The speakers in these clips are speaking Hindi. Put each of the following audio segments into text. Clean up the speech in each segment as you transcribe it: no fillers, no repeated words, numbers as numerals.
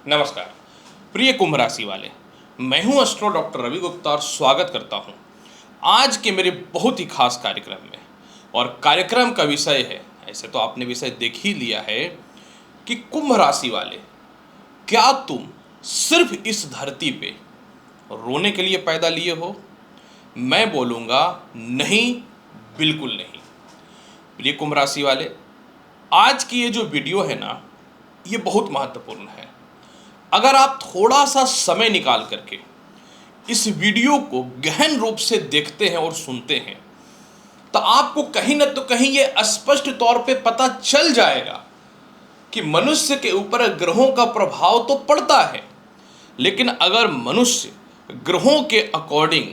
नमस्कार प्रिय कुंभ राशि वाले, मैं हूं एस्ट्रो डॉक्टर रवि गुप्ता और स्वागत करता हूं आज के मेरे बहुत ही खास कार्यक्रम में। और कार्यक्रम का विषय है, ऐसे तो आपने विषय देख ही लिया है कि कुंभ राशि वाले, क्या तुम सिर्फ इस धरती पे रोने के लिए पैदा लिए हो? मैं बोलूँगा नहीं, बिल्कुल नहीं। प्रिय कुंभ राशि वाले, आज की ये जो वीडियो है ना, ये बहुत महत्वपूर्ण है। अगर आप थोड़ा सा समय निकाल करके इस वीडियो को गहन रूप से देखते हैं और सुनते हैं, तो आपको कहीं न तो कहीं ये स्पष्ट तौर पे पता चल जाएगा कि मनुष्य के ऊपर ग्रहों का प्रभाव तो पड़ता है, लेकिन अगर मनुष्य ग्रहों के अकॉर्डिंग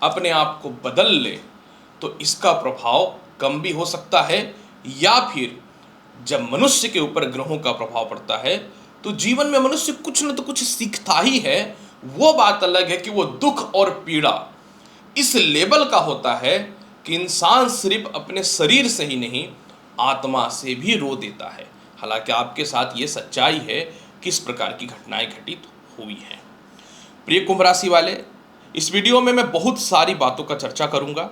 अपने आप को बदल ले तो इसका प्रभाव कम भी हो सकता है, या फिर जब मनुष्य के ऊपर ग्रहों का प्रभाव पड़ता है तो जीवन में मनुष्य कुछ न तो कुछ सीखता ही है। वो बात अलग है कि वो दुख और पीड़ा इस लेवल का होता है कि इंसान सिर्फ अपने शरीर से ही नहीं, आत्मा से भी रो देता है। हालांकि आपके साथ ये सच्चाई है, किस प्रकार की घटनाएं घटित हुई हैं। प्रिय कुंभ राशि वाले, इस वीडियो में मैं बहुत सारी बातों का चर्चा करूंगा,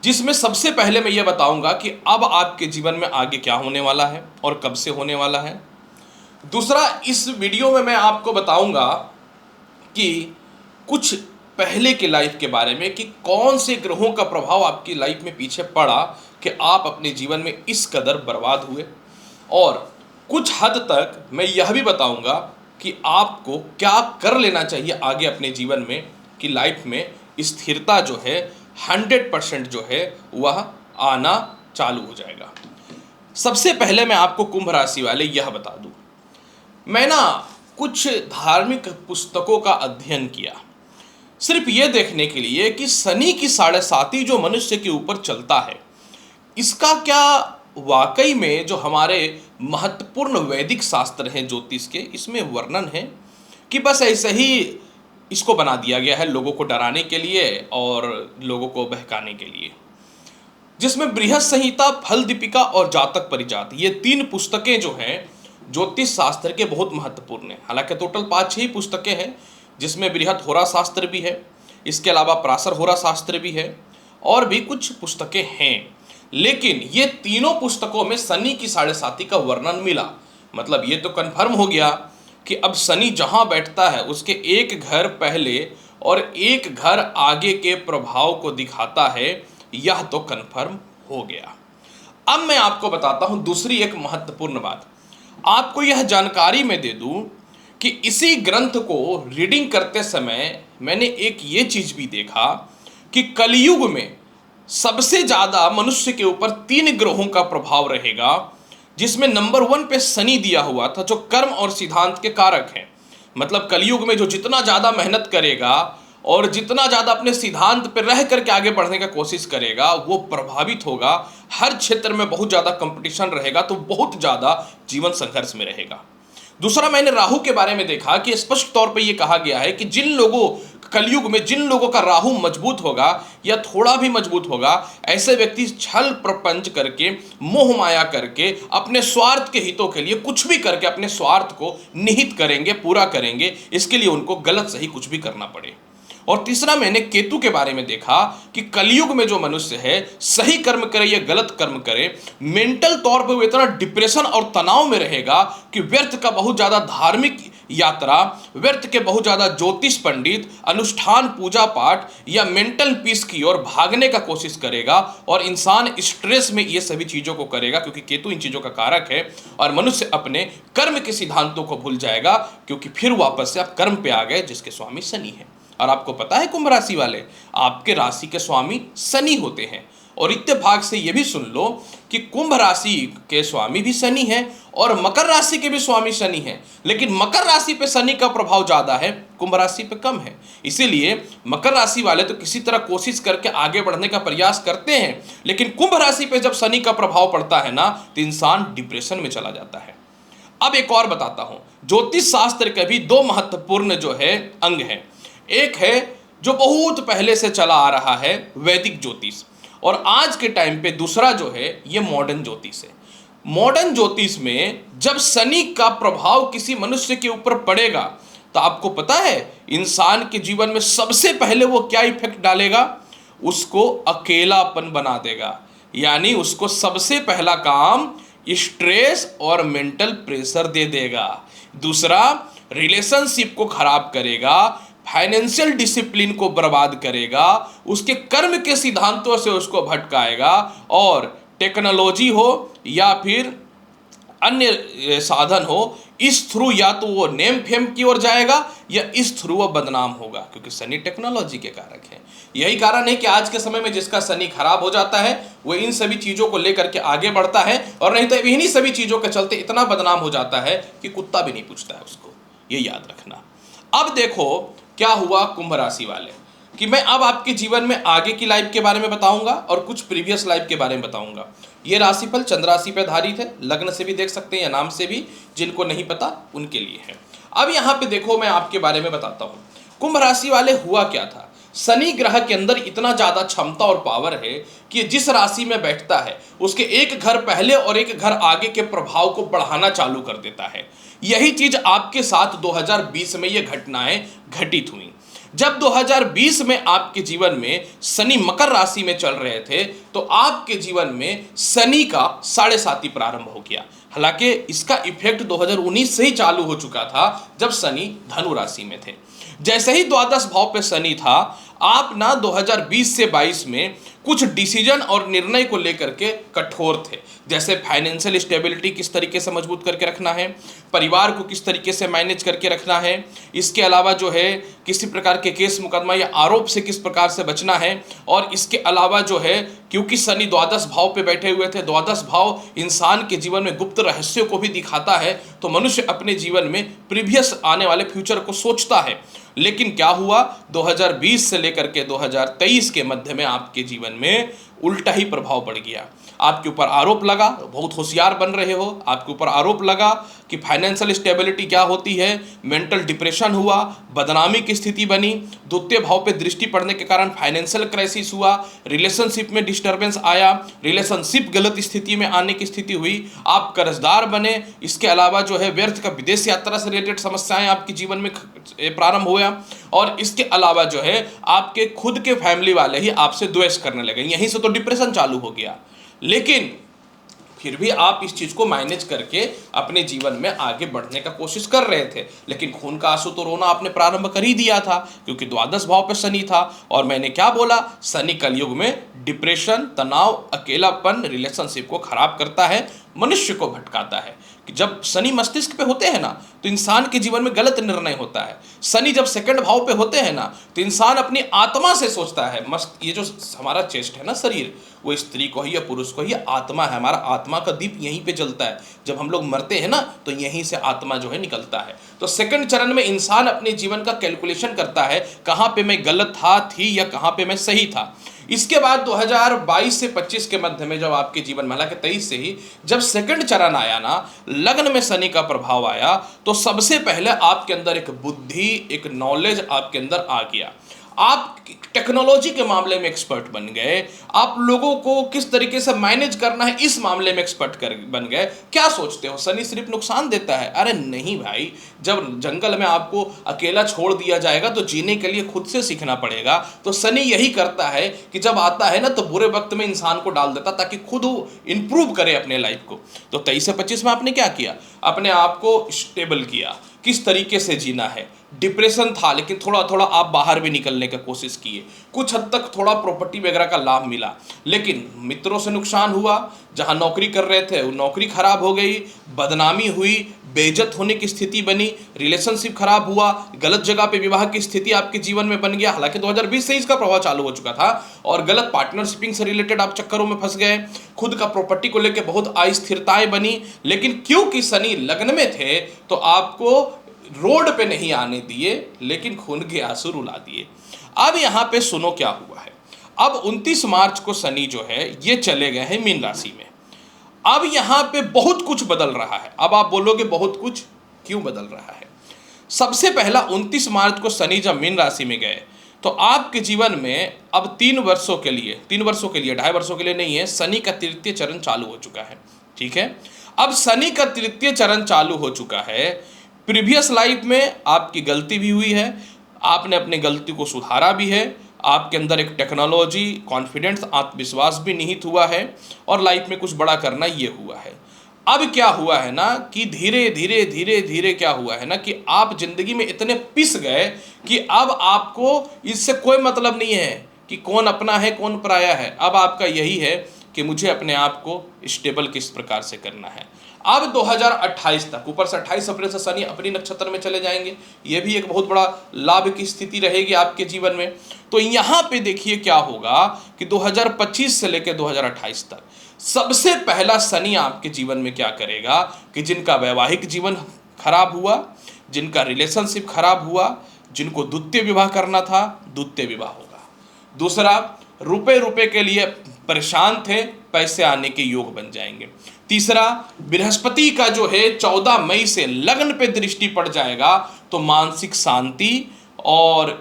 जिसमें सबसे पहले मैं ये बताऊंगा कि अब आपके जीवन में आगे क्या होने वाला है और कब से होने वाला है। दूसरा, इस वीडियो में मैं आपको बताऊंगा कि कुछ पहले के लाइफ के बारे में, कि कौन से ग्रहों का प्रभाव आपकी लाइफ में पीछे पड़ा कि आप अपने जीवन में इस कदर बर्बाद हुए। और कुछ हद तक मैं यह भी बताऊंगा कि आपको क्या कर लेना चाहिए आगे अपने जीवन में कि लाइफ में स्थिरता जो है 100% जो है वह आना चालू हो जाएगा। सबसे पहले मैं आपको कुंभ राशि वाले यह बता दूं, मैं ना कुछ धार्मिक पुस्तकों का अध्ययन किया, सिर्फ ये देखने के लिए कि शनि की 7.5 जो मनुष्य के ऊपर चलता है, इसका क्या वाकई में जो हमारे महत्वपूर्ण वैदिक शास्त्र हैं ज्योतिष के, इसमें वर्णन है कि बस ऐसे ही इसको बना दिया गया है लोगों को डराने के लिए और लोगों को बहकाने के लिए। जिसमें बृहद संहिता, फल दीपिका और जातक परिजात, ये 3 पुस्तकें जो हैं ज्योतिष शास्त्र के बहुत महत्वपूर्ण है। हालांकि टोटल 5-6 ही पुस्तकें हैं, जिसमें बृहद होरा शास्त्र भी है, इसके अलावा पराशर होरा शास्त्र भी है और भी कुछ पुस्तकें हैं। लेकिन ये तीनों पुस्तकों में शनि की 7.5 का वर्णन मिला। मतलब ये तो कन्फर्म हो गया कि अब शनि जहां बैठता है उसके एक घर पहले और एक घर आगे के प्रभाव को दिखाता है, यह तो कन्फर्म हो गया। अब मैं आपको बताता हूं दूसरी एक महत्वपूर्ण बात। आपको यह जानकारी मैं दे दूं कि इसी ग्रंथ को रीडिंग करते समय मैंने एक ये चीज भी देखा कि कलयुग में सबसे ज्यादा मनुष्य के ऊपर 3 ग्रहों का प्रभाव रहेगा, जिसमें नंबर 1 पे शनि दिया हुआ था, जो कर्म और सिद्धांत के कारक हैं। मतलब कलयुग में जो जितना ज्यादा मेहनत करेगा और जितना ज़्यादा अपने सिद्धांत पर रह करके आगे बढ़ने का कोशिश करेगा, वो प्रभावित होगा। हर क्षेत्र में बहुत ज़्यादा कंपटीशन रहेगा, तो बहुत ज़्यादा जीवन संघर्ष में रहेगा। दूसरा, मैंने राहु के बारे में देखा कि स्पष्ट तौर पे ये कहा गया है कि जिन लोगों कलयुग में जिन लोगों का राहु मजबूत होगा या थोड़ा भी मजबूत होगा, ऐसे व्यक्ति छल प्रपंच करके, मोह माया करके, अपने स्वार्थ के हितों के लिए कुछ भी करके अपने स्वार्थ को निहित करेंगे, पूरा करेंगे। इसके लिए उनको गलत सही कुछ भी करना पड़े। और तीसरा, मैंने केतु के बारे में देखा कि कलयुग में जो मनुष्य है, सही कर्म करे या गलत कर्म करे, मेंटल तौर पर वो इतना डिप्रेशन और तनाव में रहेगा कि व्यर्थ का बहुत ज्यादा धार्मिक यात्रा, व्यर्थ के बहुत ज्यादा ज्योतिष पंडित, अनुष्ठान, पूजा पाठ या मेंटल पीस की ओर भागने का कोशिश करेगा। और इंसान स्ट्रेस में ये सभी चीजों को करेगा, क्योंकि केतु इन चीजों का कारक है। और मनुष्य अपने कर्म के सिद्धांतों को भूल जाएगा, क्योंकि फिर वापस से आप कर्म पे आ गए, जिसके स्वामी शनि है। और आपको पता है कुंभ राशि वाले, आपके राशि के स्वामी शनि होते हैं। और इत्तेफाक से ये भी सुन लो कि कुंभ राशि के स्वामी भी शनि है और मकर राशि के भी स्वामी शनि है। लेकिन मकर राशि पे शनि का प्रभाव ज्यादा है, कुंभ राशि पे कम है। इसीलिए मकर राशि वाले तो किसी तरह कोशिश करके आगे बढ़ने का प्रयास करते हैं, लेकिन कुंभ राशि पे जब शनि का प्रभाव पड़ता है ना, तो इंसान डिप्रेशन में चला जाता है। अब एक और बताता हूं, ज्योतिष शास्त्र के भी 2 महत्वपूर्ण जो है अंग है। एक है जो बहुत पहले से चला आ रहा है, वैदिक ज्योतिष, और आज के टाइम पे दूसरा जो है ये मॉडर्न ज्योतिष है। मॉडर्न ज्योतिष में जब शनि का प्रभाव किसी मनुष्य के ऊपर पड़ेगा तो आपको पता है इंसान के जीवन में सबसे पहले वो क्या इफेक्ट डालेगा? उसको अकेलापन बना देगा। यानी उसको सबसे पहला काम स्ट्रेस और मेंटल प्रेशर दे देगा। दूसरा, रिलेशनशिप को खराब करेगा, फाइनेंशियल डिसिप्लिन को बर्बाद करेगा, उसके कर्म के सिद्धांतों से उसको भटकाएगा, और टेक्नोलॉजी हो या फिर अन्य साधन हो, इस थ्रू या तो वो नेम फेम की ओर जाएगा या इस थ्रू वो बदनाम होगा, क्योंकि शनि टेक्नोलॉजी के कारक है। यही कारण है कि आज के समय में जिसका शनि खराब हो जाता है वो इन सभी चीज़ों को लेकर के आगे बढ़ता है, और नहीं तो इन्हीं सभी चीज़ों के चलते इतना बदनाम हो जाता है कि कुत्ता भी नहीं पूछता है उसको। ये याद रखना। अब देखो क्या हुआ कुंभ राशि वाले, कि मैं अब आपके जीवन में आगे की लाइफ के बारे में बताऊंगा और कुछ प्रीवियस लाइफ के बारे में बताऊंगा। ये राशिफल चंद्र राशि पर आधारित है, लग्न से भी देख सकते हैं या नाम से भी, जिनको नहीं पता उनके लिए है। अब यहाँ पे देखो मैं आपके बारे में बताता हूँ कुंभ राशि वाले हुआ क्या था। शनि ग्रह के अंदर इतना ज़्यादा क्षमता और पावर है कि जिस राशि में बैठता है उसके एक घर पहले और एक घर आगे के प्रभाव को बढ़ाना चालू कर देता है। यही चीज़ आपके साथ 2020 में ये घटनाएं घटित हुई। जब 2020 में आपके जीवन में शनि मकर राशि में चल रहे थे तो आपके जीवन में शनि का 7.5 प्रारंभ हो गया। हालांकि इसका इफेक्ट 2019 से ही चालू हो चुका था जब शनि धनु राशि में थे। जैसे ही द्वादश भाव पे शनि था, आप ना 2020 से 22 में कुछ डिसीजन और निर्णय को लेकर के कठोर थे। जैसे फाइनेंशियल स्टेबिलिटी किस तरीके से मजबूत करके रखना है, परिवार को किस तरीके से मैनेज करके रखना है, इसके अलावा जो है किसी प्रकार के केस मुकदमा या आरोप से किस प्रकार से बचना है, और इसके अलावा जो है क्योंकि शनि द्वादश भाव पे बैठे हुए थे, द्वादश भाव इंसान के जीवन में गुप्त रहस्यों को भी दिखाता है, तो मनुष्य अपने जीवन में प्रीवियस आने वाले फ्यूचर को सोचता है। लेकिन क्या हुआ, 2020 से लेकर के 2023 के मध्य में आपके जीवन में उल्टा ही प्रभाव पड़ गया। आपके ऊपर आरोप लगा, बहुत होशियार बन रहे हो, आपके ऊपर आरोप लगा कि फाइनेंशियल स्टेबिलिटी क्या होती है, मेंटल डिप्रेशन हुआ, बदनामी की स्थिति बनी, द्वितीय भाव पे दृष्टि पड़ने के कारण फाइनेंशियल क्राइसिस हुआ, रिलेशनशिप में डिस्टर्बेंस आया, रिलेशनशिप गलत स्थिति में आने की स्थिति हुई, आप कर्जदार बने। इसके अलावा जो है व्यर्थ का विदेश यात्रा से रिलेटेड समस्याएं आपके जीवन में प्रारंभ हुआ, और इसके अलावा जो है आपके खुद के फैमिली वाले ही आपसे द्वेष करने लगे। यहीं से तो डिप्रेशन चालू हो गया। लेकिन फिर भी आप इस चीज को मैनेज करके अपने जीवन में आगे बढ़ने का कोशिश कर रहे थे। लेकिन खून का आंसू तो रोना आपने प्रारंभ कर ही दिया था, क्योंकि द्वादश भाव पे शनि था। और मैंने क्या बोला, शनि कलयुग में डिप्रेशन, तनाव, अकेलापन, रिलेशनशिप को खराब करता है, मनुष्य को भटकाता है। कि जब शनि मस्तिष्क पे होते हैं ना तो इंसान के जीवन में गलत निर्णय होता है। शनि जब सेकंड भाव पे होते हैं ना तो इंसान अपनी आत्मा से सोचता है। मस्त, ये जो हमारा चेस्ट है ना, शरीर, वो स्त्री को ही या पुरुष को ही आत्मा है, हमारा आत्मा का दीप यहीं पे जलता है। जब हम लोग मरते हैं ना तो यहीं से आत्मा जो है निकलता है। तो सेकंड चरण में इंसान अपने जीवन का कैलकुलेशन करता है, कहाँ पे मैं गलत थी या कहाँ पे मैं सही था। इसके बाद 2022 से 25 के मध्य में जब आपके जीवन में, हालांकि 23 से ही जब सेकंड चरण आया ना, लग्न में शनि का प्रभाव आया, तो सबसे पहले आपके अंदर एक बुद्धि, एक नॉलेज आपके अंदर आ गया। आप टेक्नोलॉजी के मामले में एक्सपर्ट बन गए, आप लोगों को किस तरीके से मैनेज करना है इस मामले में एक्सपर्ट बन गए। क्या सोचते हो शनि सिर्फ नुकसान देता है? अरे नहीं भाई, जब जंगल में आपको अकेला छोड़ दिया जाएगा तो जीने के लिए खुद से सीखना पड़ेगा। तो शनि यही करता है कि जब आता है ना तो बुरे वक्त में इंसान को डाल देता ताकि खुद इंप्रूव करे अपने लाइफ को। तो 23 से 25 में आपने क्या किया, अपने आप को स्टेबल किया, किस तरीके से जीना है। डिप्रेशन था लेकिन थोड़ा थोड़ा आप बाहर भी निकलने का कोशिश किए, कुछ हद तक थोड़ा प्रॉपर्टी वगैरह का लाभ मिला। लेकिन मित्रों से नुकसान हुआ, जहां नौकरी कर रहे थे वो नौकरी खराब हो गई, बदनामी हुई, बेइज्जत होने की स्थिति बनी, रिलेशनशिप खराब हुआ, गलत जगह पे विवाह की स्थिति आपके जीवन में बन गया। हालांकि 2020 से इसका प्रभाव चालू हो चुका था, और गलत पार्टनरशिपिंग से रिलेटेड आप चक्करों में फंस गए, खुद का प्रॉपर्टी को लेकर बहुत अस्थिरताएं बनी। लेकिन क्योंकि शनि लग्न में थे तो आपको रोड पे नहीं आने दिए, लेकिन खून के आंसू रुला दिए। अब यहाँ पे सुनो क्या हुआ है। अब 29 मार्च को शनि जो है ये चले गए हैं मीन राशि में। अब यहाँ पे बहुत कुछ बदल रहा है। अब आप बोलोगे बहुत कुछ क्यों बदल रहा है? सबसे पहला 29 मार्च को शनि जब मीन राशि में गए तो आपके जीवन में अब 3 वर्षों के लिए 2.5 वर्षों के लिए नहीं है, शनि का तृतीय चरण चालू हो चुका है। ठीक है। अब शनि का तृतीय चरण चालू हो चुका है। प्रीवियस लाइफ में आपकी गलती भी हुई है, आपने अपनी गलती को सुधारा भी है, आपके अंदर एक टेक्नोलॉजी, कॉन्फिडेंस, आत्मविश्वास भी निहित हुआ है और लाइफ में कुछ बड़ा करना ये हुआ है। अब क्या हुआ है ना कि धीरे धीरे धीरे धीरे क्या हुआ है ना कि आप जिंदगी में इतने पिस गए कि अब आपको इससे कोई मतलब नहीं है कि कौन अपना है कौन पराया है। अब आपका यही है कि मुझे अपने आप को स्टेबल किस प्रकार से करना है। अब 2028 तक, ऊपर से 28 अप्रैल से शनि अपनी नक्षत्र में चले जाएंगे, ये भी एक बहुत बड़ा लाभ की स्थिति रहेगी आपके जीवन में। तो यहाँ पे देखिए क्या होगा कि 2025 से लेकर 2028 तक सबसे पहला शनि आपके जीवन में क्या करेगा कि जिनका वैवाहिक जीवन खराब हुआ, जिनका रिलेशनशिप खराब हुआ, जिनको द्वितीय विवाह करना था, द्वितीय विवाह होगा। दूसरा, रुपए रुपए के लिए परेशान थे, पैसे आने के योग बन जाएंगे। तीसरा, बृहस्पति का जो है 14 मई से लग्न पे दृष्टि पड़ जाएगा, तो मानसिक शांति और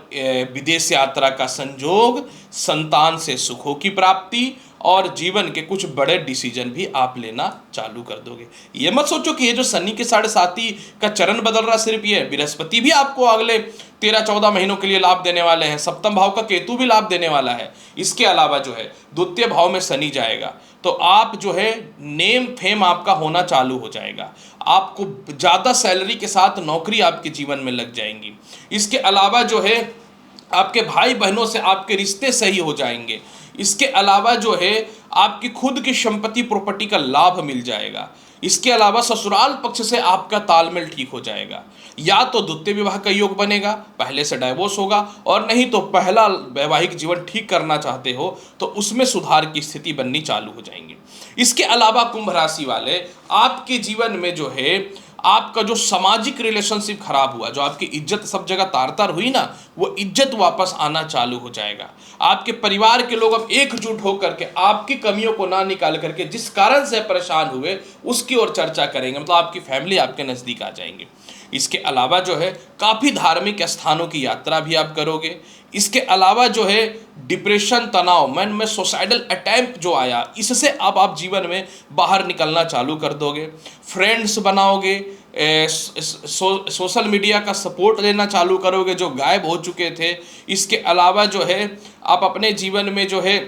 विदेश यात्रा का संयोग, संतान से सुखों की प्राप्ति और जीवन के कुछ बड़े डिसीजन भी आप लेना चालू कर दोगे। ये मत सोचो कि ये जो शनि के 7.5 का चरण बदल रहा सिर्फ ये, बृहस्पति भी आपको अगले 13-14 महीनों के लिए लाभ देने वाले हैं, सप्तम भाव का केतु भी लाभ देने वाला है। इसके अलावा जो है द्वितीय भाव में शनि जाएगा, तो आप जो है नेम फेम आपका होना चालू हो जाएगा, आपको ज़्यादा सैलरी के साथ नौकरी आपके जीवन में लग जाएंगी। इसके अलावा जो है आपके भाई बहनों से आपके रिश्ते सही हो जाएंगे। इसके अलावा जो है आपकी खुद की संपत्ति प्रॉपर्टी का लाभ मिल जाएगा। इसके अलावा ससुराल पक्ष से आपका तालमेल ठीक हो जाएगा। या तो द्वितीय विवाह का योग बनेगा, पहले से डाइवोर्स होगा, और नहीं तो पहला वैवाहिक जीवन ठीक करना चाहते हो तो उसमें सुधार की स्थिति बननी चालू हो जाएंगी। इसके अलावा कुंभ राशि वाले, आपके जीवन में जो है आपका जो सामाजिक रिलेशनशिप खराब हुआ, जो आपकी इज्जत सब जगह तार तार हुई ना, वो इज्जत वापस आना चालू हो जाएगा। आपके परिवार के लोग अब एकजुट होकर के आपकी कमियों को ना निकाल करके जिस कारण से परेशान हुए उसकी ओर चर्चा करेंगे, मतलब आपकी फैमिली आपके नज़दीक आ जाएंगे। इसके अलावा जो है काफ़ी धार्मिक स्थानों की यात्रा भी आप करोगे। इसके अलावा जो है डिप्रेशन, तनाव, मन में सुसाइडल अटैम्प्ट जो आया, इससे अब आप जीवन में बाहर निकलना चालू कर दोगे। फ्रेंड्स बनाओगे, सोशल मीडिया का सपोर्ट लेना चालू करोगे जो गायब हो चुके थे। इसके अलावा जो है आप अपने जीवन में जो है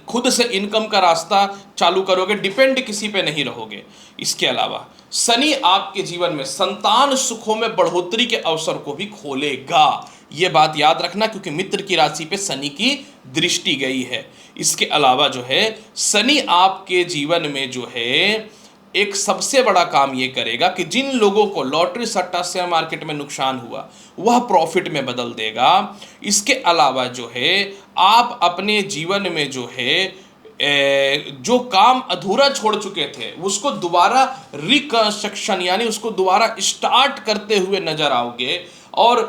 खुद से इनकम का रास्ता चालू करोगे, डिपेंड किसी पे नहीं रहोगे। इसके अलावा शनि आपके जीवन में संतान सुखों में बढ़ोतरी के अवसर को भी खोलेगा, ये बात याद रखना, क्योंकि मित्र की राशि पे शनि की दृष्टि गई है। इसके अलावा जो है शनि आपके जीवन में जो है एक सबसे बड़ा काम ये करेगा कि जिन लोगों को लॉटरी, सट्टा, शेयर मार्केट में नुकसान हुआ वह प्रॉफिट में बदल देगा। इसके अलावा जो है आप अपने जीवन में जो है जो काम अधूरा छोड़ चुके थे उसको दोबारा रिकंस्ट्रक्शन यानी उसको दोबारा स्टार्ट करते हुए नजर आओगे और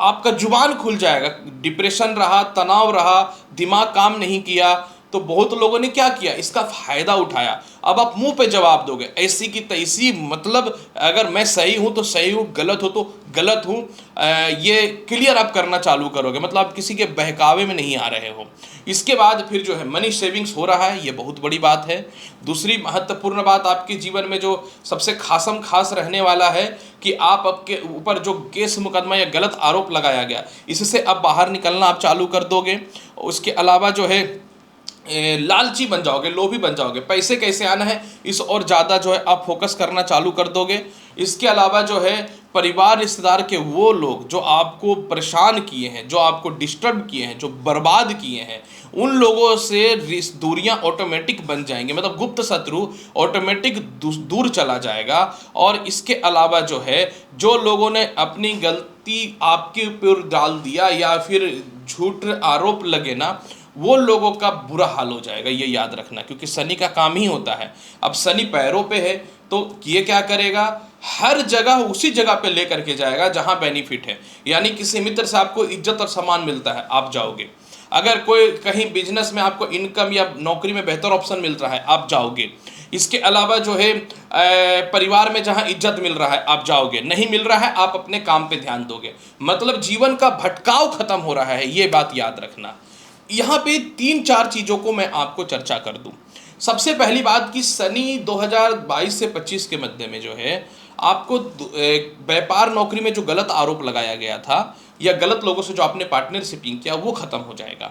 आपका जुबान खुल जाएगा। डिप्रेशन रहा, तनाव रहा, दिमाग काम नहीं किया, तो बहुत लोगों ने क्या किया, इसका फायदा उठाया। अब आप मुंह पे जवाब दोगे, ऐसी की तैसी, मतलब अगर मैं सही हूं तो सही हूं, गलत हो तो गलत हूं, ये क्लियर आप करना चालू करोगे, मतलब आप किसी के बहकावे में नहीं आ रहे हो। इसके बाद फिर जो है मनी सेविंग्स हो रहा है, ये बहुत बड़ी बात है। दूसरी महत्वपूर्ण बात आपके जीवन में जो सबसे खासम खास रहने वाला है कि आप आपके ऊपर जो केस मुकदमा या गलत आरोप लगाया गया, इससे अब बाहर निकलना आप चालू कर दोगे। उसके अलावा जो है लालची बन जाओगे, लोभी बन जाओगे, पैसे कैसे आना है इस और ज़्यादा जो है आप फोकस करना चालू कर दोगे। इसके अलावा जो है परिवार, रिश्तेदार के वो लोग जो आपको परेशान किए हैं, जो आपको डिस्टर्ब किए हैं, जो बर्बाद किए हैं, उन लोगों से दूरियां ऑटोमेटिक बन जाएंगी, मतलब गुप्त शत्रु ऑटोमेटिक दूर चला जाएगा। और इसके अलावा जो है जो लोगों ने अपनी गलती आपके ऊपर डाल दिया या फिर झूठ आरोप लगे ना, वो लोगों का बुरा हाल हो जाएगा, ये याद रखना, क्योंकि शनि का काम ही होता है। अब शनि पैरों पे है तो ये क्या करेगा, हर जगह उसी जगह पे लेकर के जाएगा जहां बेनिफिट है। यानी किसी मित्र से आपको इज्जत और सम्मान मिलता है, आप जाओगे। अगर कोई कहीं बिजनेस में आपको इनकम या नौकरी में बेहतर ऑप्शन मिल रहा है, आप जाओगे। इसके अलावा जो है परिवार में जहां इज्जत मिल रहा है, आप जाओगे। नहीं मिल रहा है, आप अपने काम पे ध्यान दोगे। मतलब जीवन का भटकाव खत्म हो रहा है, ये बात याद रखना। यहाँ पे 3-4 चीज़ों को मैं आपको चर्चा कर दूं। सबसे पहली बात कि शनि 2022 से 25 के मध्य में जो है आपको व्यापार नौकरी में जो गलत आरोप लगाया गया था या गलत लोगों से जो आपने पार्टनरशिपिंग किया वो खत्म हो जाएगा।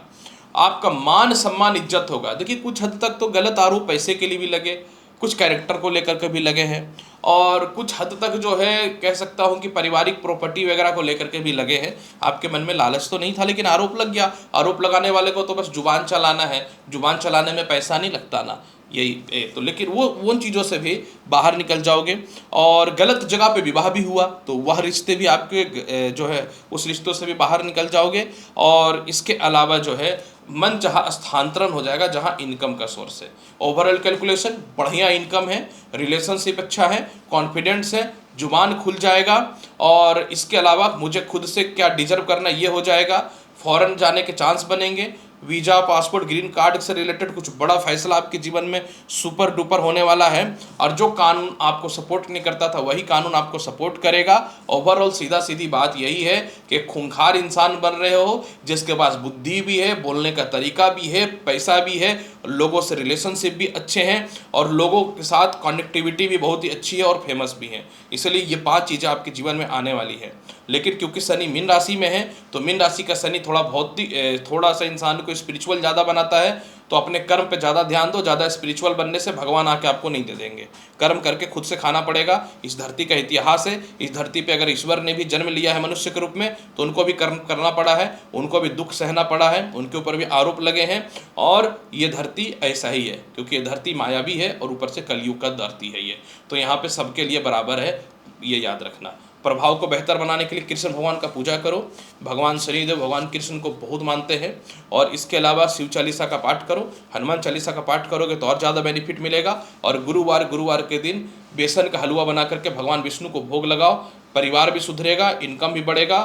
आपका मान सम्मान इज्जत होगा। देखिए कुछ हद तक तो गलत आरोप पैसे के लिए भी लगे, कुछ कैरेक्टर को लेकर के भी लगे हैं, और कुछ हद तक जो है कह सकता हूँ कि पारिवारिक प्रॉपर्टी वगैरह को लेकर के भी लगे हैं। आपके मन में लालच तो नहीं था लेकिन आरोप लग गया। आरोप लगाने वाले को तो बस जुबान चलाना है, जुबान चलाने में पैसा नहीं लगता ना, यही तो। लेकिन वो उन चीज़ों से भी बाहर निकल जाओगे। और गलत जगह पे विवाह भी हुआ तो वह रिश्ते भी आपके जो है उस रिश्तों से भी बाहर निकल जाओगे। और इसके अलावा जो है मन चाहा स्थानांतरण हो जाएगा जहां इनकम का सोर्स है। ओवरऑल कैलकुलेशन बढ़िया इनकम है, रिलेशनशिप अच्छा है, कॉन्फिडेंस है, जुबान खुल जाएगा। और इसके अलावा मुझे खुद से क्या डिजर्व करना ये हो जाएगा। फॉरेन जाने के चांस बनेंगे। वीज़ा, पासपोर्ट, ग्रीन कार्ड से रिलेटेड कुछ बड़ा फैसला आपके जीवन में सुपर डुपर होने वाला है। और जो कानून आपको सपोर्ट नहीं करता था वही कानून आपको सपोर्ट करेगा। ओवरऑल सीधा सीधी बात यही है कि खूंखार इंसान बन रहे हो जिसके पास बुद्धि भी है, बोलने का तरीका भी है, पैसा भी है, लोगों से रिलेशनशिप भी अच्छे हैं और लोगों के साथ कनेक्टिविटी भी बहुत ही अच्छी है और फेमस भी है। इसलिए ये 5 चीज़ें आपके जीवन में आने वाली है। लेकिन क्योंकि शनि मीन राशि में है तो मीन राशि का शनि थोड़ा सा इंसान को स्पिरिचुअल ज़्यादा बनाता है। तो अपने कर्म पे ज़्यादा ध्यान दो। ज़्यादा स्पिरिचुअल बनने से भगवान आके आपको नहीं दे देंगे। कर्म करके खुद से खाना पड़ेगा। इस धरती का इतिहास है। इस धरती पे अगर ईश्वर ने भी जन्म लिया है मनुष्य के रूप में तो उनको भी कर्म करना पड़ा है, उनको भी दुख सहना पड़ा है, उनके ऊपर भी आरोप लगे हैं। और ये धरती ऐसा ही है क्योंकि ये धरती मायावी है और ऊपर से कलयुग का धरती है ये। तो यहाँ पे सबके लिए बराबर है, ये याद रखना। प्रभाव को बेहतर बनाने के लिए कृष्ण भगवान का पूजा करो। भगवान शनिदेव भगवान कृष्ण को बहुत मानते हैं। और इसके अलावा शिव चालीसा का पाठ करो, हनुमान चालीसा का पाठ करोगे तो और ज़्यादा बेनिफिट मिलेगा। और गुरुवार के दिन बेसन का हलवा बना करके भगवान विष्णु को भोग लगाओ। परिवार भी सुधरेगा, इनकम भी बढ़ेगा,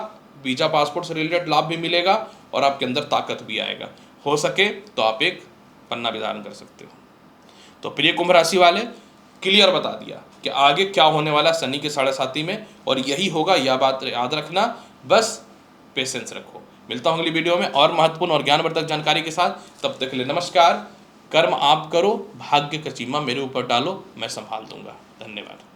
वीज़ा पासपोर्ट से रिलेटेड लाभ भी मिलेगा और आपके अंदर ताकत भी आएगा। हो सके तो आप एक पन्ना भी धारण कर सकते हो। तो प्रिय कुंभ राशि वाले, क्लियर बता दिया कि आगे क्या होने वाला शनि के 7.5 में और यही होगा, यह बात याद रखना। बस पेशेंस रखो। मिलता हूँ अगली वीडियो में और महत्वपूर्ण और ज्ञानवर्धक जानकारी के साथ। तब तक के लिए नमस्कार। कर्म आप करो, भाग्य का चीमा मेरे ऊपर डालो, मैं संभाल दूंगा। धन्यवाद।